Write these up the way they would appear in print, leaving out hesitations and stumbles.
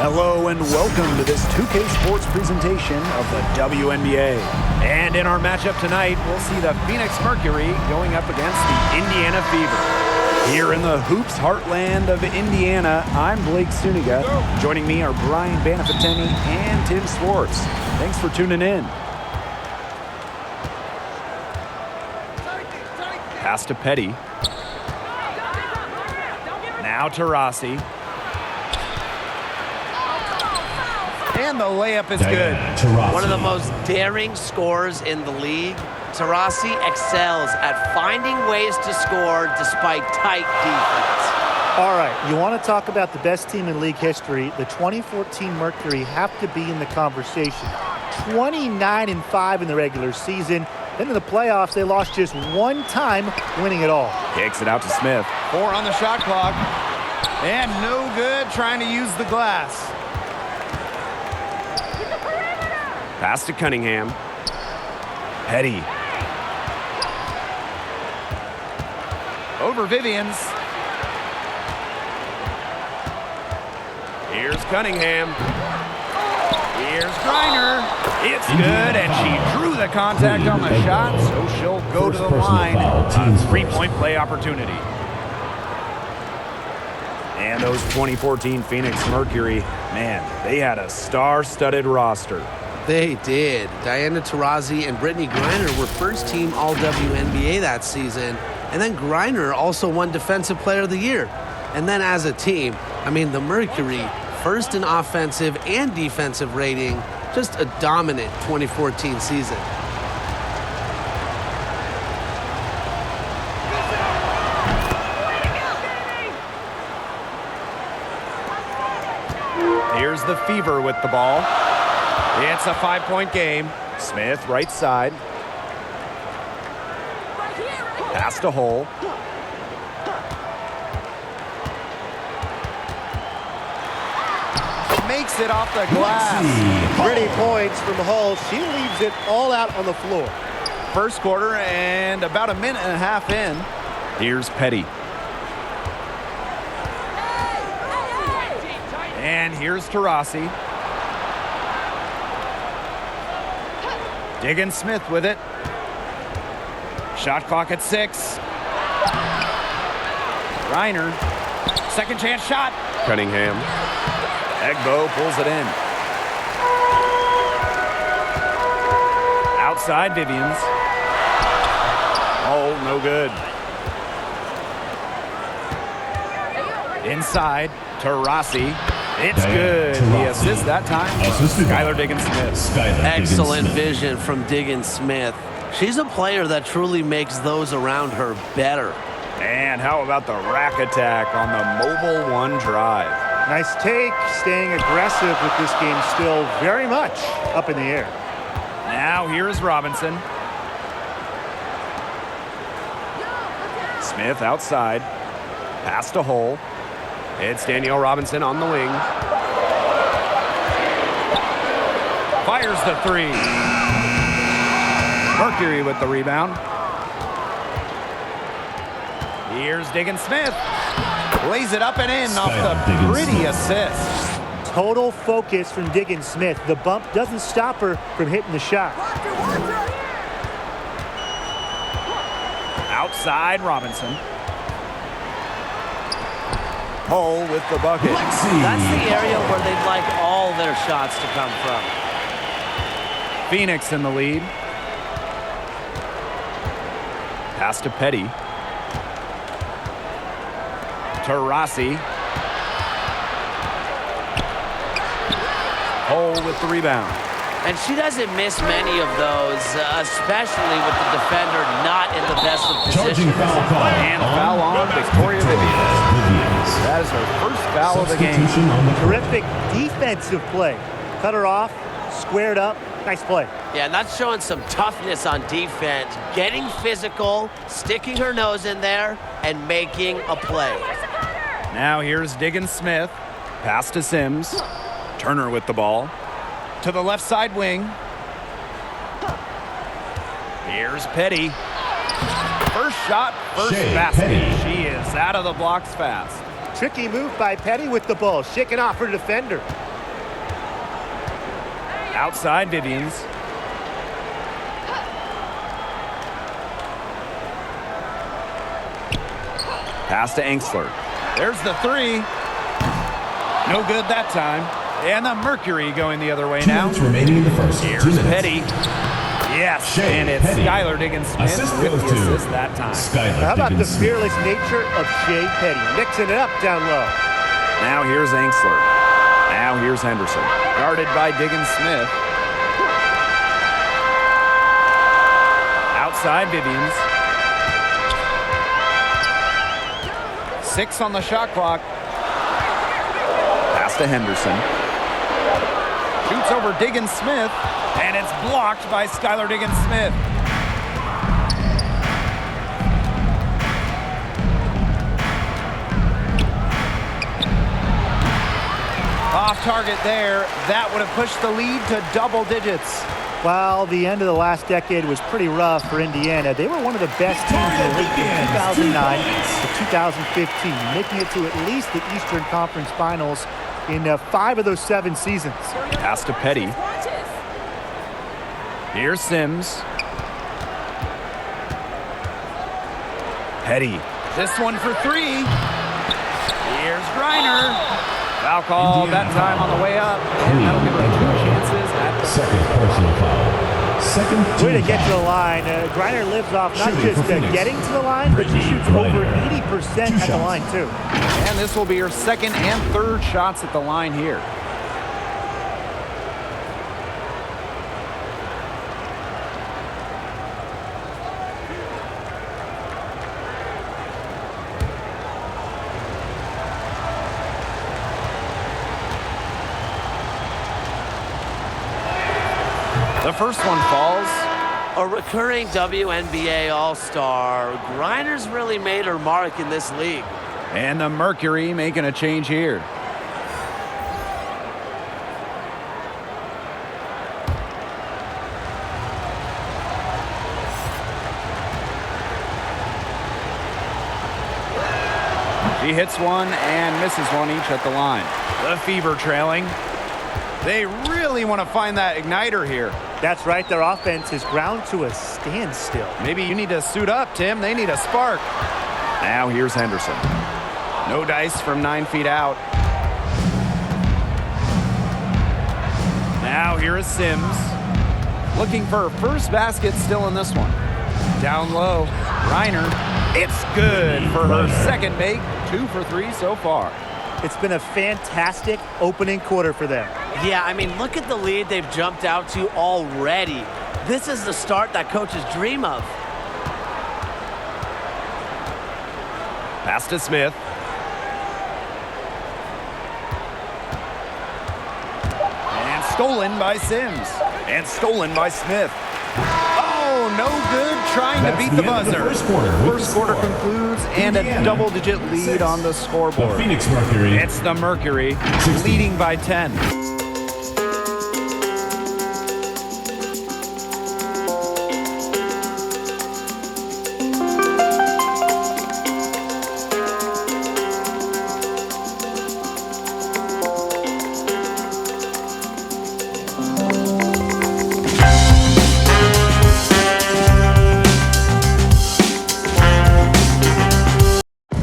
Hello and welcome to this 2K Sports presentation of the WNBA. And in our matchup tonight, we'll see the Phoenix Mercury going up against the Indiana Fever. Here in the Hoops heartland of Indiana, I'm Blake Suniga. Joining me are Brian Banafiteni and Tim Swartz. Thanks for tuning in. Pass to Petty. Now to Rossi. And the layup is good. One of the most daring scorers in the league. Taurasi excels at finding ways to score despite tight defense. All right, you want to talk about the best team in league history. The 2014 Mercury have to be in the conversation. 29-5 in the regular season. Then in the playoffs, they lost just one time, winning it all. Kicks it out to Smith. 4 on the shot clock. And no good trying to use the glass. Pass to Cunningham. Petty. Over Vivians. Here's Cunningham. Here's Griner. It's good, and she drew the contact on the shot, so she'll go to the line. A three-point play opportunity. And those 2014 Phoenix Mercury, man, they had a star-studded roster. They did. Diana Taurasi and Brittany Griner were first-team All-WNBA that season. And then Griner also won Defensive Player of the Year. And then as a team, I mean, the Mercury, first in offensive and defensive rating, just a dominant 2014 season. Here's the Fever with the ball. It's a 5-point game. Smith, right side. Pass to Hull. Makes it off the glass. Pretty points from Hull. She leaves it all out on the floor. First quarter and about a minute and a half in. Here's Petty. And here's Taurasi. Diggins Smith with it. Shot clock at 6. Griner. Second chance shot. Cunningham. Egbo pulls it in. Outside Vivians. Oh, no good. Inside, Taurasi. It's good. The assist that time. Skylar Diggins Smith. Excellent vision from Diggins Smith. She's a player that truly makes those around her better. And how about the rack attack on the mobile one drive? Nice take, staying aggressive with this game still very much up in the air. Now here's Robinson. Smith outside. Pass to Hull. It's Danielle Robinson on the wing. Fires the 3. Mercury with the rebound. Here's Diggins Smith. Lays it up and in off the pretty assist. Total focus from Diggins Smith. The bump doesn't stop her from hitting the shot. Outside Robinson. Hull with the bucket. That's the area where they'd like all their shots to come from. Phoenix in the lead. Pass to Petty. Taurasi. Hull with the rebound. And she doesn't miss many of those, especially with the defender not in the best of positions. And foul on Victoria Vivians. That is her first foul of the game. Terrific defensive play. Cut her off, squared up. Nice play. Yeah, and that's showing some toughness on defense. Getting physical, sticking her nose in there, and making a play. Now here's Diggins Smith. Pass to Sims. Turner with the ball. To the left side wing. Here's Petty. First shot, first Shea basket. Petty. She is out of the blocks fast. Tricky move by Petty with the ball, shaking off her defender. Outside Vivians. Pass to Engstler. There's the three. No good that time. And the Mercury going the other way now. 2 minutes remaining in the first. Here's 2 minutes. Petty. Yes, Shea and it's Petty. Skylar Diggins-Smith Assist with goes the to assist that time. Skylar How about the Diggins-Smith. fearless nature of Shea Petty? Mixing it up down low. Now here's Engstler. Now here's Henderson. Guarded by Diggins-Smith. Outside Vivians. 6 on the shot clock. Pass to Henderson. Shoots over Diggins-Smith. And it's blocked by Skylar Diggins-Smith. Off target there. That would have pushed the lead to double digits. Well, the end of the last decade was pretty rough for Indiana. They were one of the best teams in the league from 2009 to 2015, making it to at least the Eastern Conference Finals in 5 of those 7 seasons. Pass to Petty. Here's Sims. Petty. This one for 3. Here's Griner. Foul call that time on the way up. And that'll give them 2 chances at the Second personal foul. Second Way to team get to foul. the line. Griner lives off not Shooting just for Phoenix. getting to the line, but she Brittany shoots over Griner. 80% 2 at the shots. line, too. And this will be her second and third shots at the line here. The first one falls. A recurring WNBA All-Star, Griner's really made her mark in this league. And the Mercury making a change here. She hits one and misses one each at the line. The Fever trailing. They really want to find that igniter here. That's right. Their offense is ground to a standstill. Maybe you need to suit up, Tim. They need a spark. Now here's Henderson. No dice from 9 feet out. Now here is Sims. Looking for her first basket still in this one. Down low. Reiner. It's good for her second make. 2 for 3 so far. It's been a fantastic opening quarter for them. Yeah, I mean, look at the lead they've jumped out to already. This is the start that coaches dream of. Pass to Smith. And stolen by Sims. And stolen by Smith. Oh, no good trying That's to beat the the end of the buzzer. first quarter with First the quarter score. concludes and a Indiana, double-digit lead 6. on the The scoreboard. Phoenix Mercury. It's the Mercury 16. leading by 10.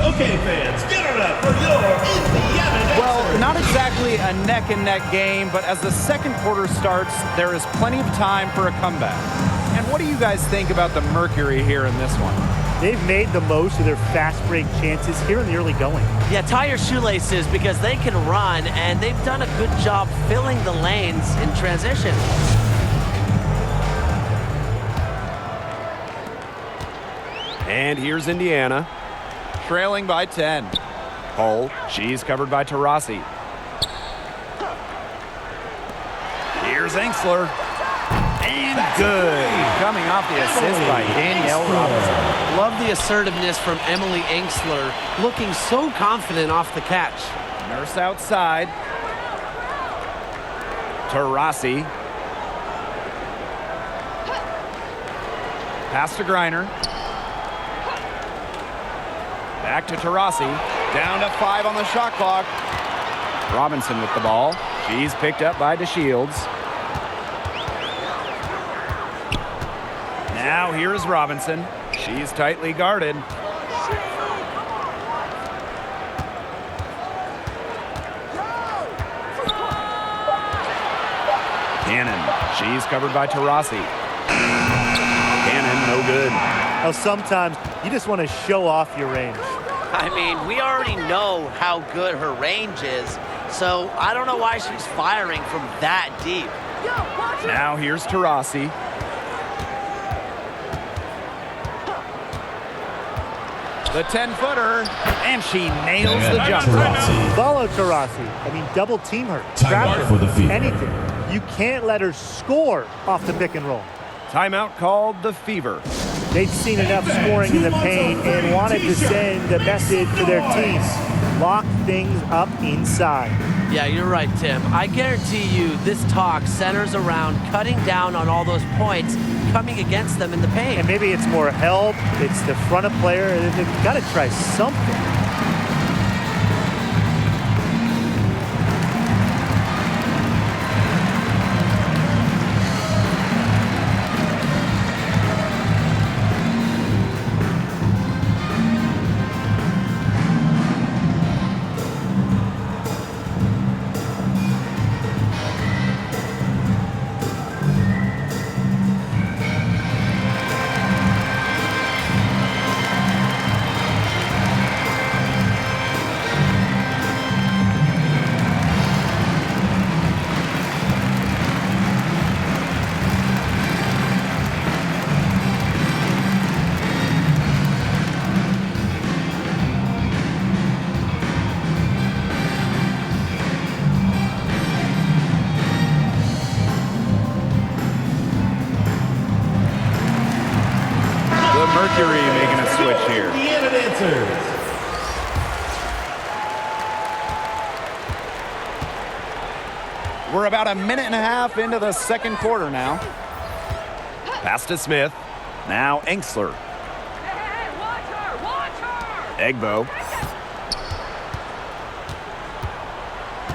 Okay, fans, get it up for your Indiana. Well, not exactly a neck-and-neck game, but as the second quarter starts, there is plenty of time for a comeback. And what do you guys think about the Mercury here in this one? They've made the most of their fast break chances here in the early going. Yeah, tie your shoelaces because they can run, and they've done a good job filling the lanes in transition. And here's Indiana. Trailing by 10. Hull. She's covered by Taurasi. Here's Engstler. And good. Coming off the assist by Danielle Robinson. Love the assertiveness from Emily Engstler, looking so confident off the catch. Nurse outside. Taurasi. Pass to Griner. Back to Taurasi. Down to 5 on the shot clock. Robinson with the ball. She's picked up by DeShields. Now here's Robinson. She's tightly guarded. Cannon. She's covered by Taurasi. Cannon, no good. Now, sometimes you just want to show off your range. I mean, we already know how good her range is, so I don't know why she's firing from that deep. Now here's Taurasi. The 10-footer, and she nails the jumper. Follow Taurasi. I mean, double team her. Trap her. for the Fever. Anything. You can't let her score off the pick and roll. Timeout called the Fever. They'd seen enough scoring in the paint and wanted to send a message to their team. Lock things up inside. Yeah, you're right, Tim. I guarantee you this talk centers around cutting down on all those points coming against them in the paint. And maybe it's more help. It's the front of player. They've got to try something. Mercury making a switch here. Indiana dancers. We're about a minute and a half into the second quarter now. Pass to Smith. Now Enksler. Egbo.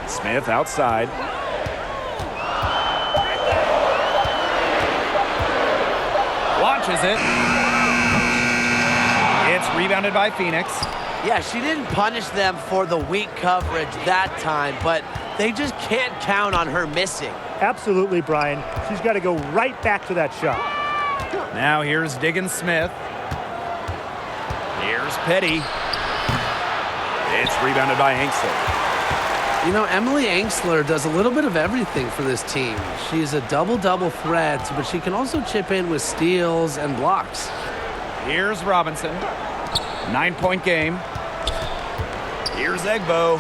Smith outside. Launches it. It's rebounded by Phoenix. Yeah, she didn't punish them for the weak coverage that time, but they just can't count on her missing. Absolutely, Brian. She's got to go right back to that shot. Now here's Diggins Smith. Here's Petty. It's rebounded by Enksler. You know, Emily Enksler does a little bit of everything for this team. She's a double-double threat, but she can also chip in with steals and blocks. Here's Robinson. 9-point game. Here's Egbo.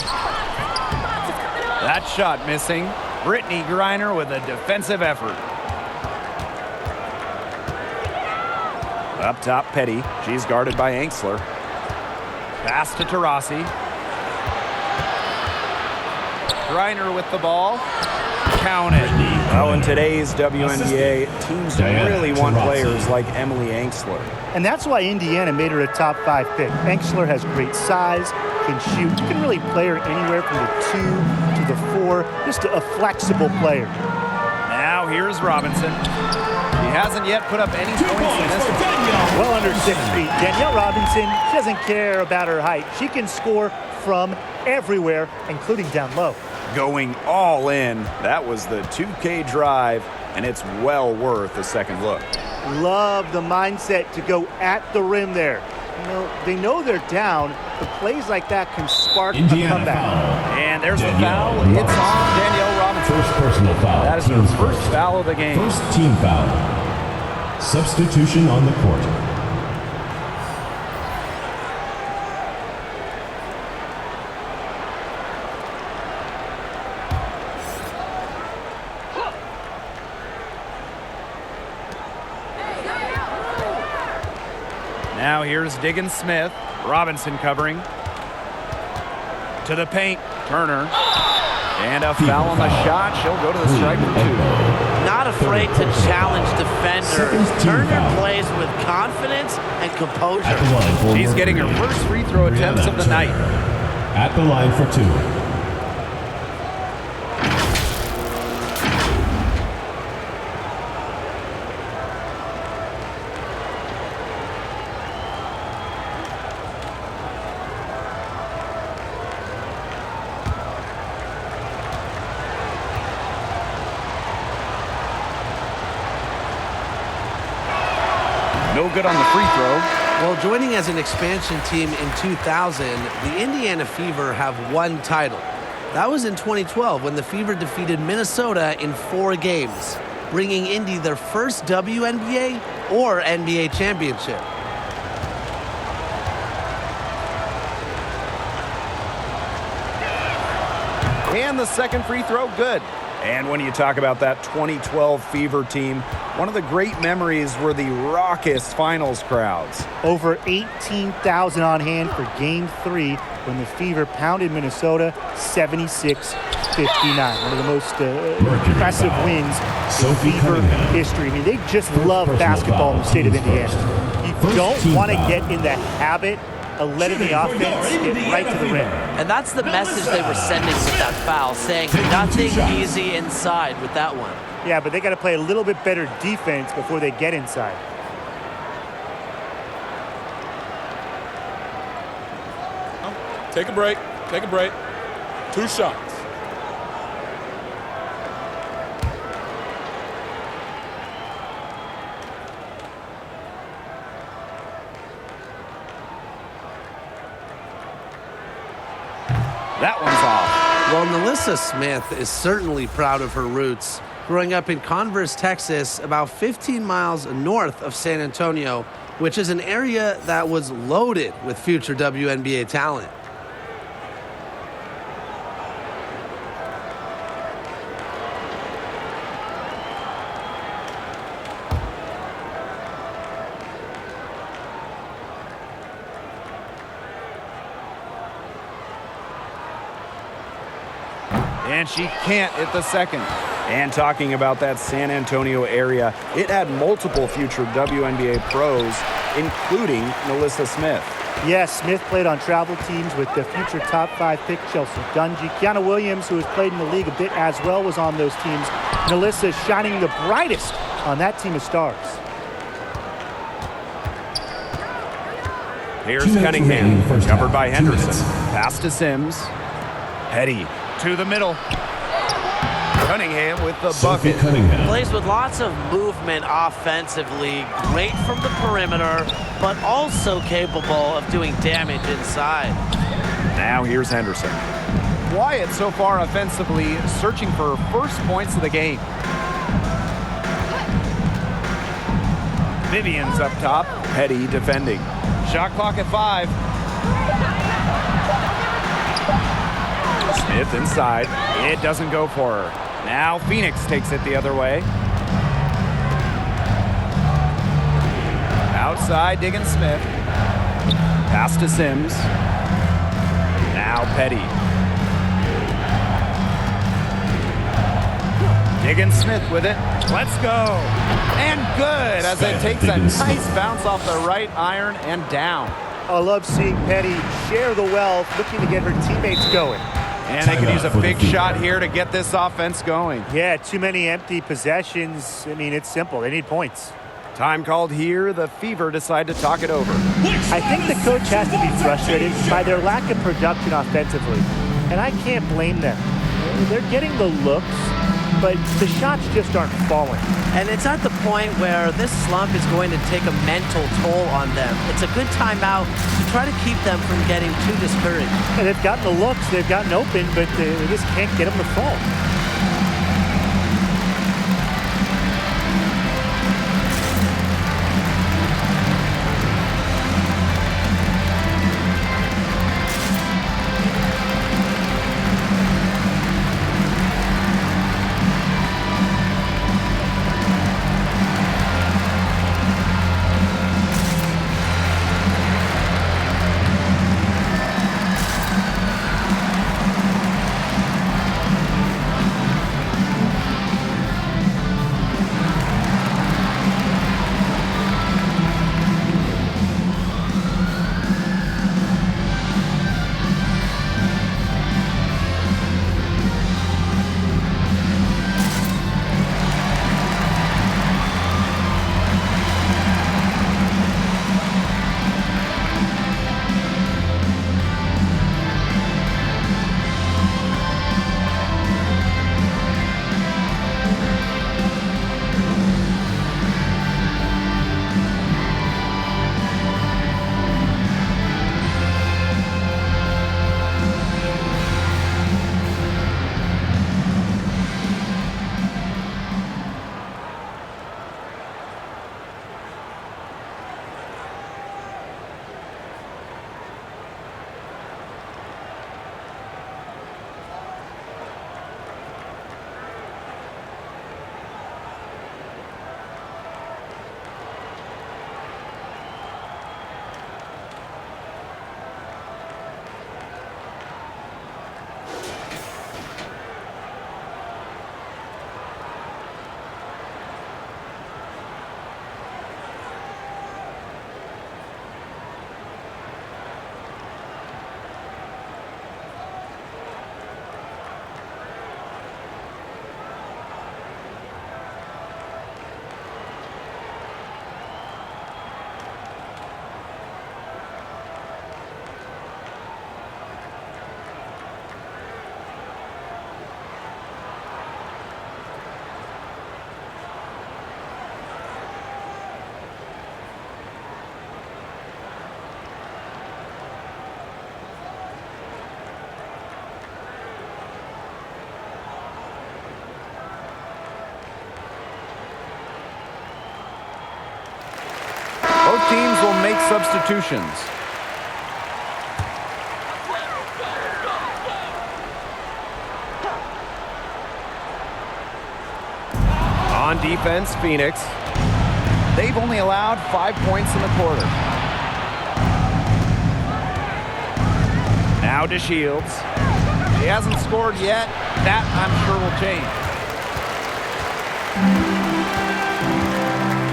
That shot missing. Brittany Griner with a defensive effort. Up top, Petty. She's guarded by Enksler. Pass to Taurasi. Griner with the ball. Count it. Well, in today's WNBA, teams really want players like Emily Enksler. And that's why Indiana made her a top 5 pick. Enksler has great size, can shoot. You can really play her anywhere from the 2 to the 4. Just a flexible player. Now here's Robinson. He hasn't yet put up any points in this one. Well under 6 feet. Danielle Robinson, she doesn't care about her height. She can score from everywhere, including down low. Going all in. That was the 2K drive, and it's well worth a second look. Love the mindset to go at the rim there. You know, they know they're down, but plays like that can spark a comeback. Foul. And there's the Danielle foul. It's Robinson. on Danielle Robinson. First personal foul. That is her Team's first foul of the game. First team foul. Substitution on the court. Now here's Diggins Smith. Robinson covering. To the paint. Turner. And a foul on the shot. She'll go to the stripe for 2. Not afraid to challenge defenders. Second team Turner foul. plays with confidence and At the composure. line for She's getting her Mercury. first free throw attempts of the night. At the line for 2. No good on the free throw. Well, joining as an expansion team in 2000, the Indiana Fever have one title. That was in 2012 when the Fever defeated Minnesota in 4 games, bringing Indy their first WNBA or NBA championship. And the second free throw, good. And when you talk about that 2012 Fever team, one of the great memories were the raucous finals crowds. Over 18,000 on hand for Game 3 when the Fever pounded Minnesota 76-59. One of the most impressive wins in Fever history. I mean, they just love basketball in the state of Indiana. You don't want to get in the habit of letting the offense get right to the rim. And that's the message they were sending with that foul, saying nothing easy inside with that one. Yeah, but they got to play a little bit better defense before they get inside. Take a break. Take a break. 2 shots. That one's off. Well, Nalissa Smith is certainly proud of her roots. Growing up in Converse, Texas, about 15 miles north of San Antonio, which is an area that was loaded with future WNBA talent. And she can't hit the second. And talking about that San Antonio area, it had multiple future WNBA pros, including Nalissa Smith. Yes, Smith played on travel teams with the future top 5 pick Chelsea Dungy. Kiana Williams, who has played in the league a bit as well, was on those teams. Nalissa shining the brightest on that team of stars. Here's Cunningham, covered by Henderson. Pass to Sims. Petty to the middle. Cunningham with the bucket. Plays with lots of movement offensively, great from the perimeter, but also capable of doing damage inside. Now here's Henderson. Wyatt so far offensively searching for first points of the game. Vivian's up top. Petty defending. Shot clock at 5. Smith inside. It doesn't go for her. Now Phoenix takes it the other way. Outside, digging Smith. Pass to Sims. Now Petty. Digging Smith with it. Let's go. And good as it takes a nice bounce off the right iron and down. I love seeing Petty share the wealth, looking to get her teammates going. And they could use a big shot here to get this offense going. Yeah, too many empty possessions. I mean, it's simple. They need points. Time called here. The Fever decide to talk it over. I think the coach has to be frustrated by their lack of production offensively. And I can't blame them. They're getting the looks, but the shots just aren't falling. And it's at the point where this slump is going to take a mental toll on them. It's a good timeout to try to keep them from getting too discouraged. And they've gotten the looks, they've gotten open, but they just can't get them to fall. substitutions. On defense, Phoenix. They've only allowed 5 points in the quarter. Now to Shields. She hasn't scored yet. That, I'm sure, will change.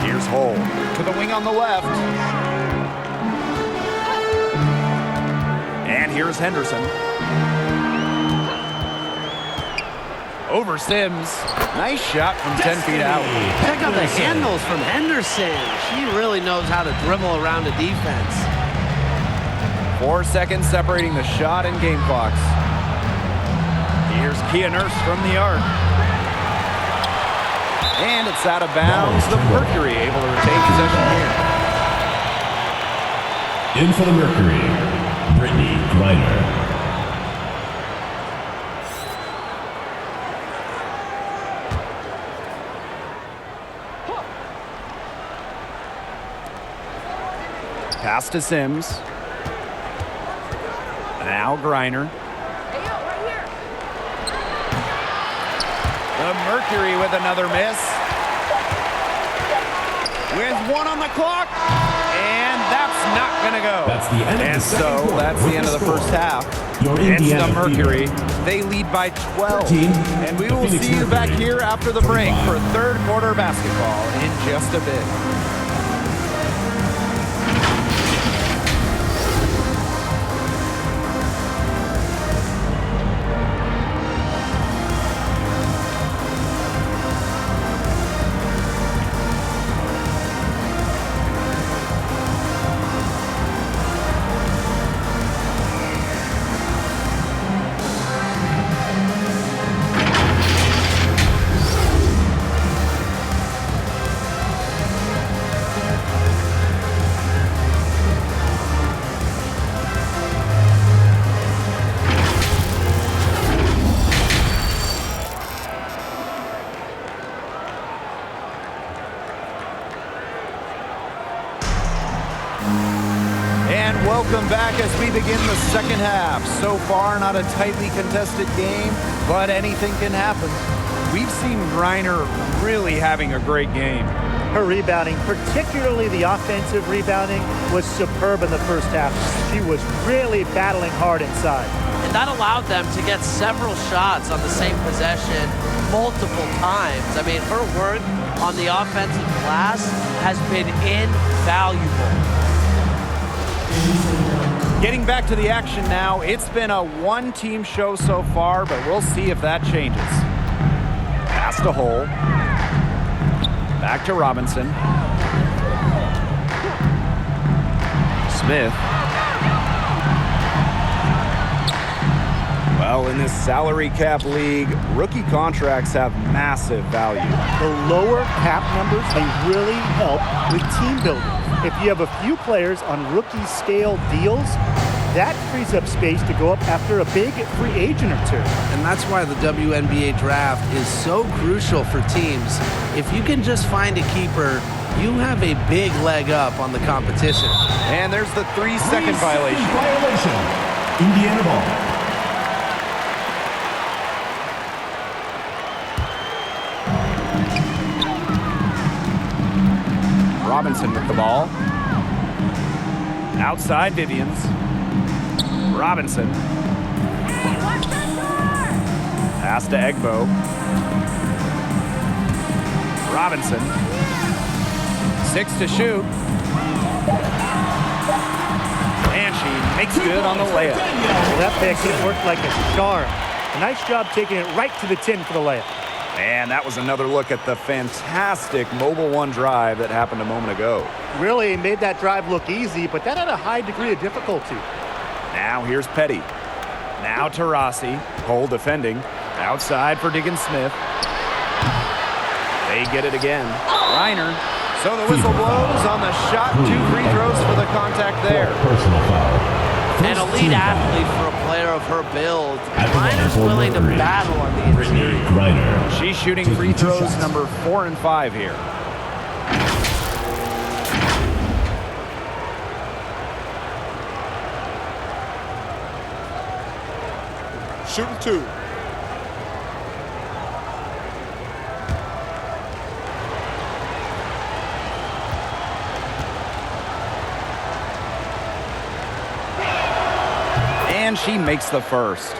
Here's Hull to the wing on the left. And here's Henderson. Over Sims. Nice shot from 10 feet out. Check out the handles from Henderson. She really knows how to dribble around a defense. 4 seconds separating the shot and game clocks. Here's Kia Nurse from the arc. And it's out of bounds. The Mercury able to retain possession here. In for the Mercury, Brittany Griner. Pass to Sims. Now Griner. The Mercury with another miss. With 1 on the clock. And that's not going to go. That's the end and so that's the end of the first half. It's the Mercury. They lead by 12. And we will see you back here after the break for third quarter basketball in just a bit. Welcome back as we begin the second half. So far, not a tightly contested game, but anything can happen. We've seen Griner really having a great game. Her rebounding, particularly the offensive rebounding, was superb in the first half. She was really battling hard inside. And that allowed them to get several shots on the same possession multiple times. I mean, her work on the offensive glass has been invaluable. Getting back to the action now, it's been a one-team show so far, but we'll see if that changes. Pass to Hull. Back to Robinson. Smith. Well, in this salary cap league, rookie contracts have massive value. The lower cap numbers, they really help with team building. If you have a few players on rookie scale deals, that frees up space to go up after a big free agent or two. And that's why the WNBA draft is so crucial for teams. If you can just find a keeper, you have a big leg up on the competition. And there's the 3-second violation. Indiana ball. Robinson with the ball. Outside Vivians. Robinson. Pass to Egbo. Robinson. 6 to shoot. And she makes good on the layup. Well, that pick worked like a charm. A nice job taking it right to the 10 for the layup. And that was another look at the fantastic Mobile One drive that happened a moment ago. Really made that drive look easy, but that had a high degree of difficulty. Now here's Petty. Now to Rossi. Cole defending. Outside for Diggins Smith. They get it again. Reiner. So the whistle blows on the shot. 2 free throws for the contact there. Personal foul. An elite athlete for a player of her build. Reiner's willing to battle on the interior. Griner. She's shooting free throws number 4 and 5 here. Shooting 2. And she makes the first.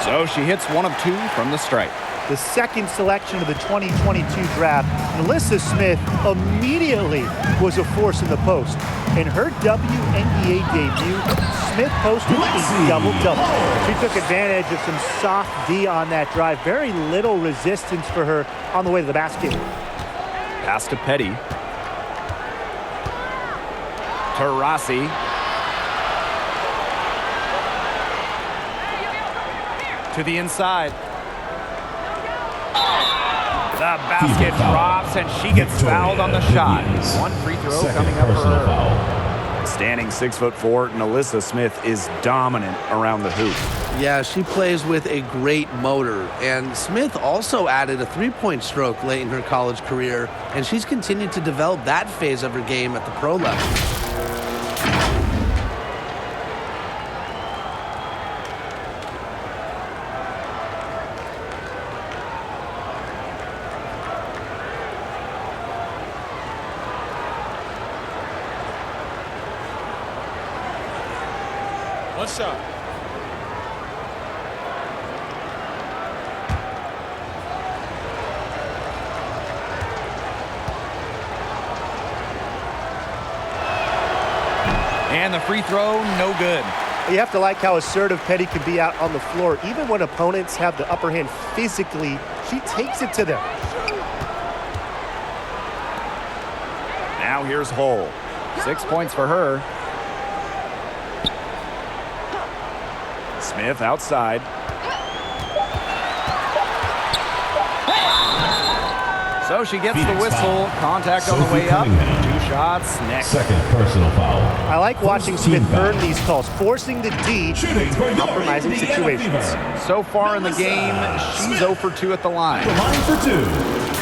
So she hits 1 of 2 from the stripe. The second selection of the 2022 draft, Melissa Smith immediately was a force in the post. In her WNBA debut, Smith posted a double-double. She took advantage of some soft D on that drive. Very little resistance for her on the way to the basket. Pass to Petty. Taurasi. To the inside. The basket drops, and she gets fouled on the shot. 1 free throw coming up for her. Standing 6'4", Melissa Smith is dominant around the hoop. Yeah, she plays with a great motor. And Smith also added a three-point stroke late in her college career, and she's continued to develop that phase of her game at the pro level. One shot. And the free throw, no good. You have to like how assertive Petty can be out on the floor. Even when opponents have the upper hand physically, she takes it to them. Now here's Hull. 6 points for her. Smith outside. So she gets the whistle. Contact on the way up. 2 shots next. Second personal foul. I like watching Smith earn these calls, forcing the D in compromising situations. So far in the game, she's 0 for 2 at the line. The line for 2.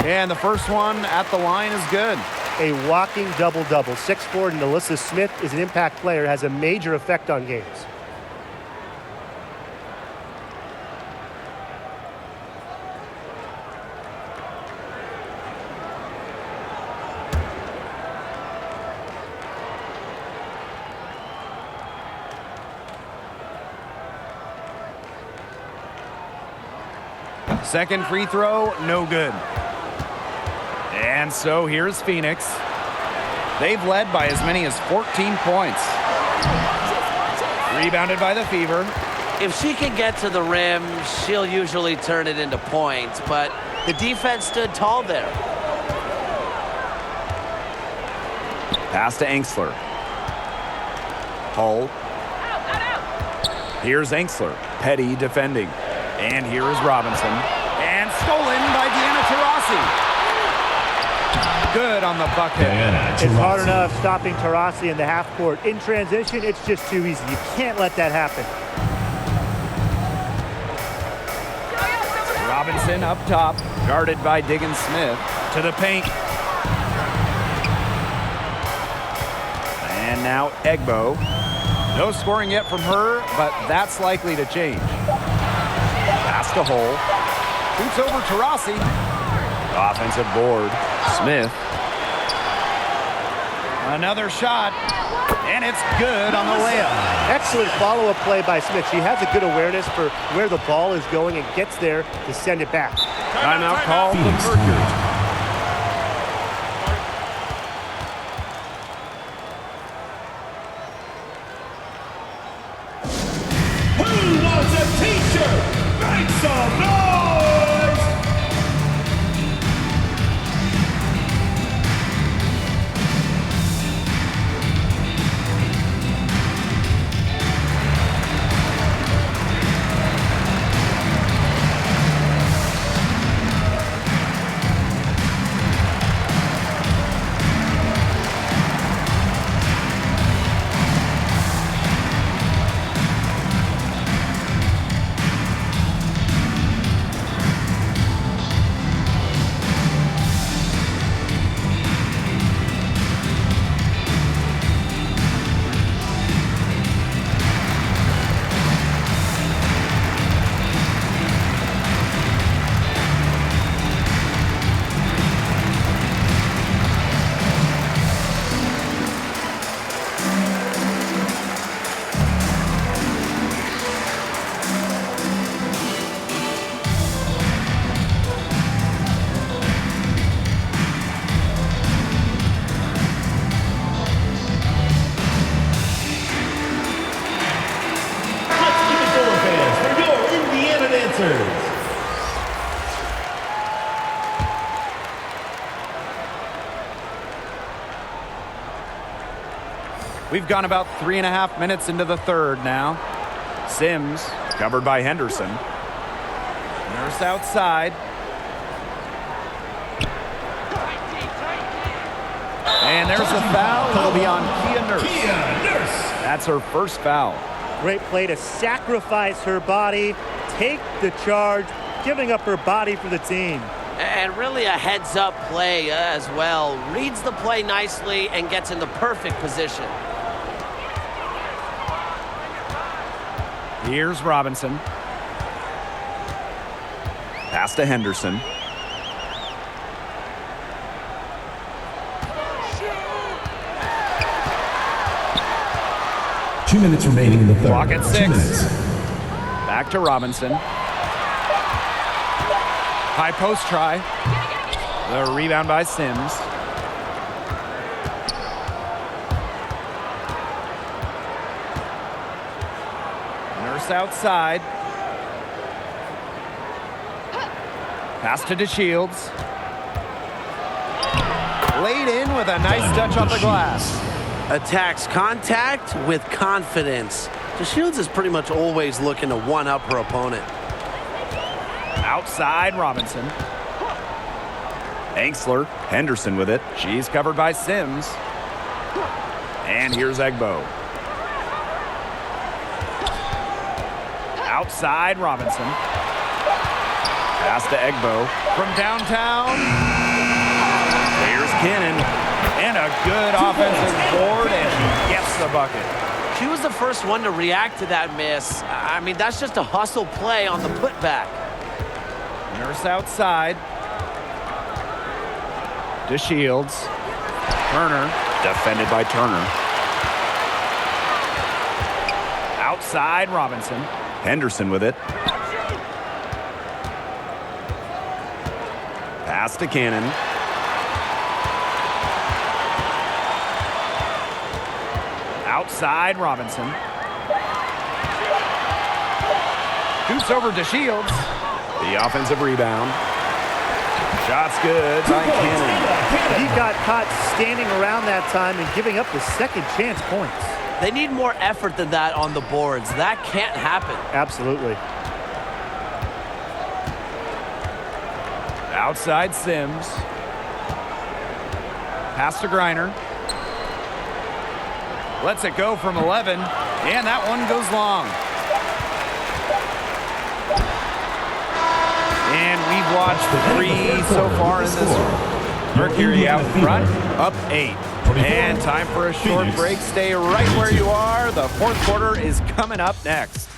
And the first one at the line is good. A walking double-double. 6'4" Melissa Smith is an impact player, has a major effect on games. Second free throw, no good. And so here's Phoenix. They've led by as many as 14 points. Rebounded by the Fever. If she can get to the rim, she'll usually turn it into points, but the defense stood tall there. Pass to Angsler. Hull. Here's Angsler. Petty defending. And here is Robinson. And stolen by Deanna Taurasi. Good on the bucket. It's hard enough stopping Taurasi in the half court. In transition, it's just too easy. You can't let that happen. Robinson up top, guarded by Diggins Smith. To the paint. And now Egbo. No scoring yet from her, but that's likely to change. Pass to Hull. Shoots over Taurasi. Offensive board. Smith. Another shot, and it's good on the layup. Excellent follow-up play by Smith. She has a good awareness for where the ball is going and gets there to send it back. Timeout call for Mercury. T-shirt. Make some noise! We've gone about 3.5 minutes into the third now. Sims, covered by Henderson. Nurse outside. And there's a foul. It'll be on Kia Nurse. That's her first foul. Great play to sacrifice her body, take the charge, giving up her body for the team. And really a heads-up play as well. Reads the play nicely and gets in the perfect position. Here's Robinson. Pass to Henderson. Two minutes remaining in the third. Clock at 6. 2 minutes. Back to Robinson. High post try. The rebound by Sims. Nurse outside. Pass to DeShields. Laid in with a nice touch off the glass. Attacks contact with confidence. DeShields is pretty much always looking to one-up her opponent. Outside Robinson. Angsler. Henderson with it. She's covered by Sims. And here's Egbo. Outside Robinson. Pass to Egbo. From downtown. Here's Cannon. And a good offensive board, and she gets the bucket. She was the first one to react to that miss. I mean, that's just a hustle play on the putback. Nurse outside. DeShields. Turner. Defended by Turner. Outside Robinson. Henderson with it. Pass to Cannon. Outside Robinson. Shoots over DeShields. The offensive rebound. Shot's good by Cannon. He got caught standing around that time and giving up the second chance points. They need more effort than that on the boards. That can't happen. Absolutely. Outside Sims. Pass to Griner. Lets it go from 11, and that one goes long. And we've watched 3 so far in this one. Mercury out front, up 8. And time for a short break. Stay right where you are. The fourth quarter is coming up next.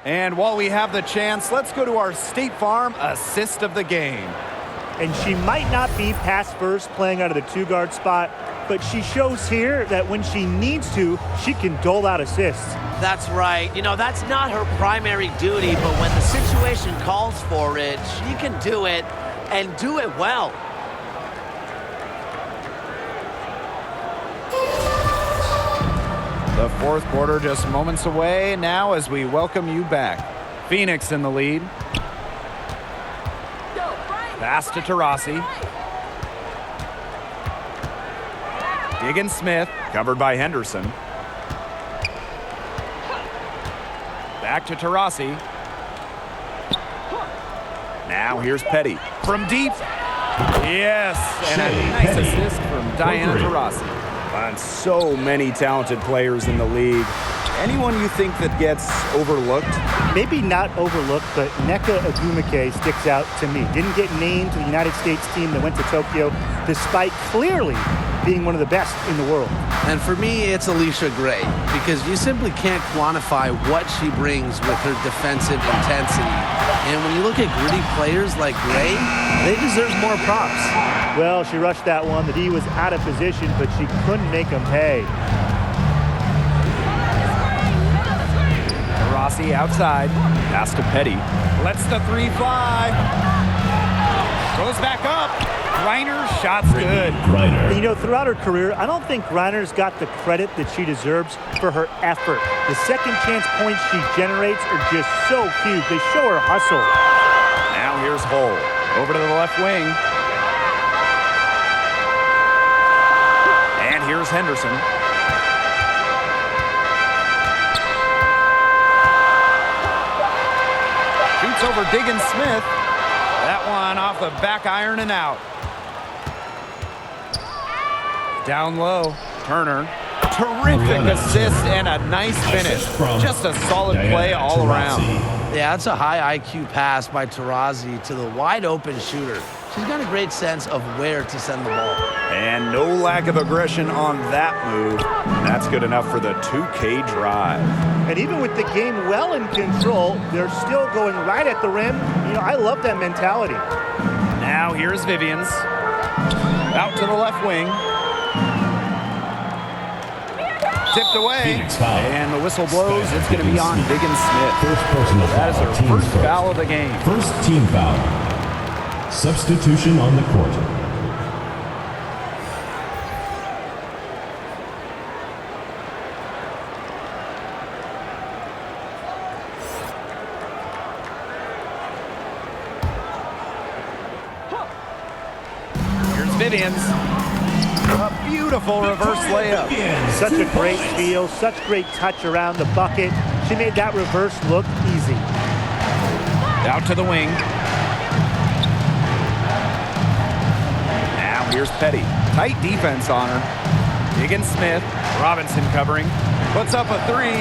And while we have the chance, let's go to our State Farm assist of the game. and she might not be pass first playing out of the two-guard spot, but she shows here that when she needs to, she can dole out assists. That's right. You know, that's not her primary duty, but when the situation calls for it, she can do it and do it well. The fourth quarter just moments away now as we welcome you back. Phoenix in the lead. Pass to Taurasi. Diggins-Smith, covered by Henderson. Back to Taurasi. Now here's Petty. From deep. Yes, and a nice assist from Diana Taurasi. On so many talented players in the league. Anyone you think that gets overlooked? Maybe not overlooked, but Nneka Ogwumike sticks out to me. Didn't get named to the United States team that went to Tokyo, despite clearly being one of the best in the world. And for me, it's Alicia Gray, because you simply can't quantify what she brings with her defensive intensity. And when you look at gritty players like Gray, they deserve more props. Well, she rushed that one. The D was out of position, but she couldn't make them pay. Rossi outside. Pass to Petty. Lets the three fly. Goes back up. Griner, shot's good. You know, throughout her career, I don't think Griner's got the credit that she deserves for her effort. The second chance points she generates are just so huge. They show her hustle. Now here's Hull. Over to the left wing. And here's Henderson. Shoots over Diggins-Smith. That one off the back iron and out. Down low, Turner. Terrific assist and a nice finish. Just a solid play all around. Yeah, that's a high IQ pass by Taurasi to the wide open shooter. She's got a great sense of where to send the ball. And no lack of aggression on that move. That's good enough for the 2K drive. And even with the game well in control, they're still going right at the rim. You know, I love that mentality. Now here's Vivians. Out to the left wing. Tipped away. And the whistle blows. It's going to be on Diggins-Smith. That is her first foul of the game. First team foul. Substitution on the court. Here's Vivians. A beautiful reverse layup. Such a great feel, such great touch around the bucket. She made that reverse look easy. Out to the wing. Now here's Petty. Tight defense on her. Diggins-Smith. Robinson covering. Puts up a three.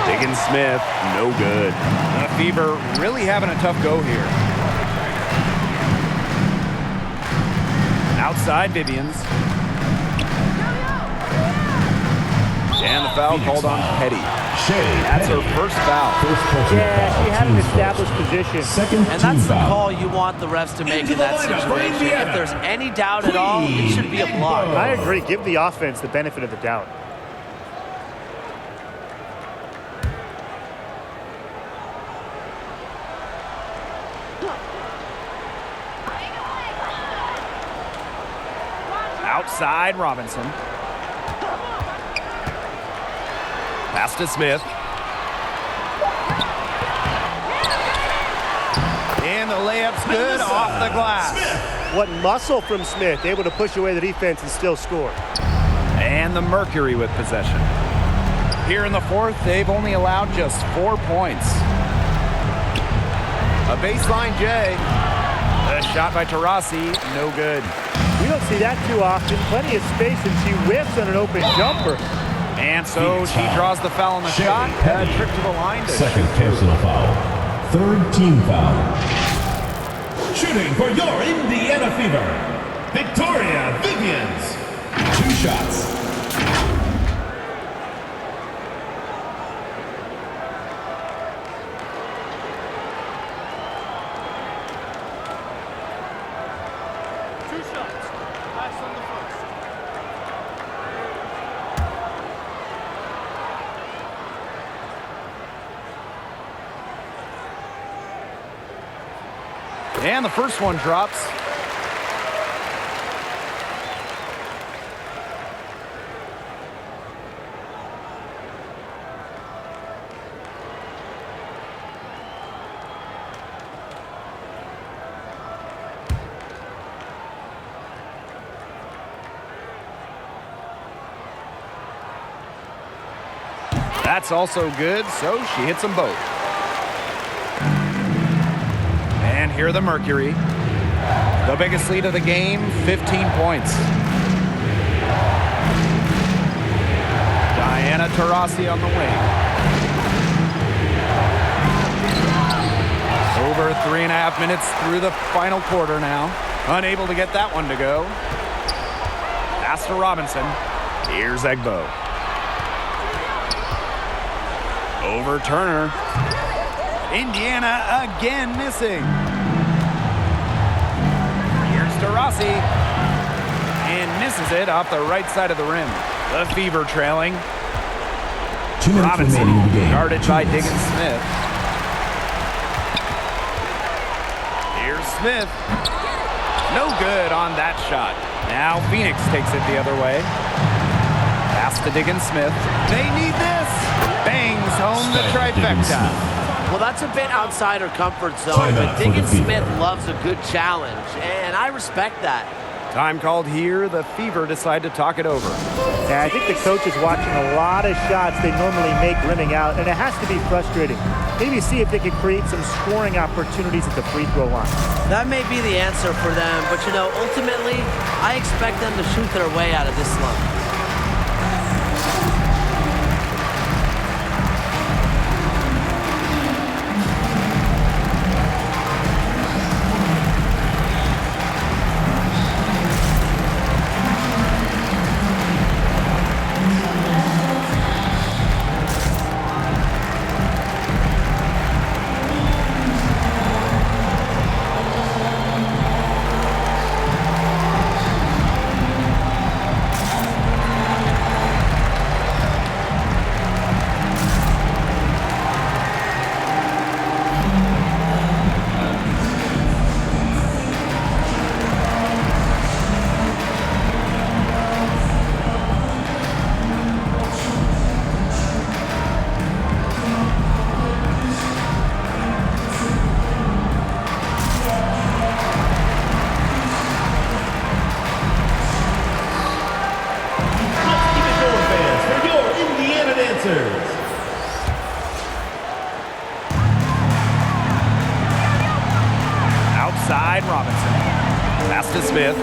Diggins-Smith, no good. The Fever really having a tough go here. Outside Vivians. And the foul called on Petty. That's her first foul. Yeah, she had an established position. And that's the call you want the refs to make in that situation. If there's any doubt at all, it should be a block. I agree. Give the offense the benefit of the doubt. Outside Robinson. Pass to Smith. And the layup's good off the glass. What muscle from Smith, able to push away the defense and still score. And the Mercury with possession. Here in the fourth, they've only allowed just 4 points. A baseline J. A shot by Taurasi, no good. We don't see that too often. Plenty of space, and she whiffs on an open jumper. And so she draws the foul on the shot. A trip to the line. Second personal foul. Third team foul. Shooting for your Indiana Fever. Victoria Vivians. 2 shots. And the first one drops. That's also good, so she hits them both. And here the Mercury. The biggest lead of the game, 15 points. Diana Taurasi on the wing. Over 3.5 minutes through the final quarter now. Unable to get that one to go. Pass to Robinson. Here's Egbo. Over Turner. Indiana again missing. Here's Taurasi. And misses it off the right side of the rim. The Fever trailing. 2 minutes Robinson remaining in the game. guarded by Diggins-Smith. Here's Smith. No good on that shot. Now Phoenix takes it the other way. Pass to Diggins-Smith. They need this. Bangs home the trifecta. Well, that's a bit outside her comfort zone, Timeout but for the Diggins-Smith Fever. loves a good challenge, and I respect that. Time called here. The Fever decide to talk it over. Yeah, I think the coach is watching a lot of shots they normally make rimming out, and it has to be frustrating. Maybe see if they can create some scoring opportunities at the free throw line. That may be the answer for them, but you know, ultimately, I expect them to shoot their way out of this slump. Outside Robinson. Pass to Smith.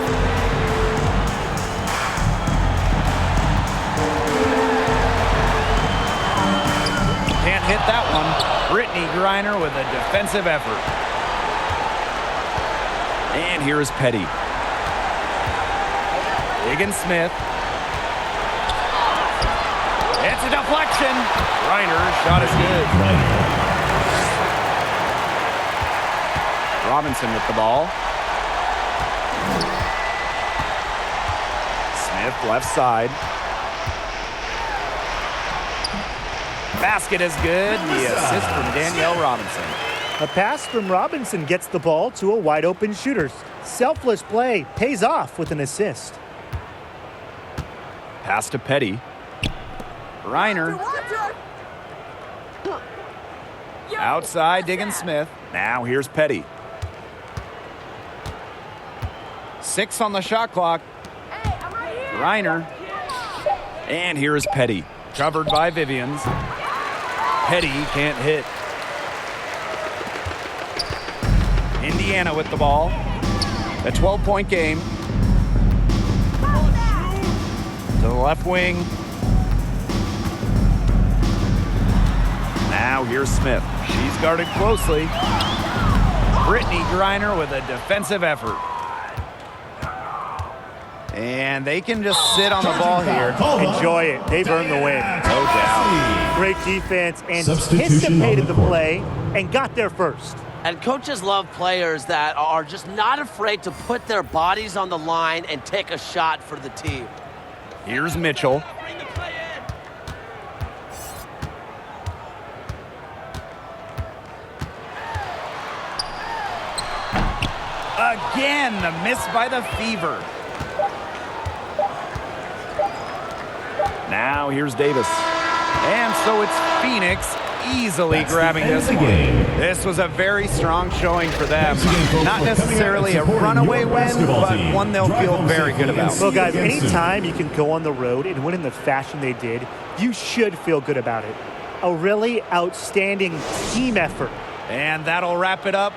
Can't hit that one. Brittany Griner with a defensive effort. And here is Petty. Diggins-Smith. It's a deflection. Griner's shot is good. Robinson with the ball. Smith left side. Basket is good. The assist from Danielle Robinson. A pass from Robinson gets the ball to a wide open shooter. Selfless play pays off with an assist. Pass to Petty. Griner. Outside Diggins-Smith. Now here's Petty. 6 on the shot clock. Griner. And here is Petty. Covered by Vivians. Petty can't hit. Indiana with the ball. A 12-point game. To the left wing. Now here's Smith. She's guarded closely. Brittany Griner with a defensive effort. And they can just sit on the ball here. Enjoy it. They've earned the win. No doubt. Great defense, anticipated the play, and got there first. And coaches love players that are just not afraid to put their bodies on the line and take a shot for the team. Here's Mitchell. Again, the miss by the Fever. Now here's Davis. And so it's Phoenix easily grabbing this one. This was a very strong showing for them. Not necessarily a runaway win, but one they'll feel very good about. Well, guys, anytime you can go on the road and win in the fashion they did, you should feel good about it. A really outstanding team effort. And that'll wrap it up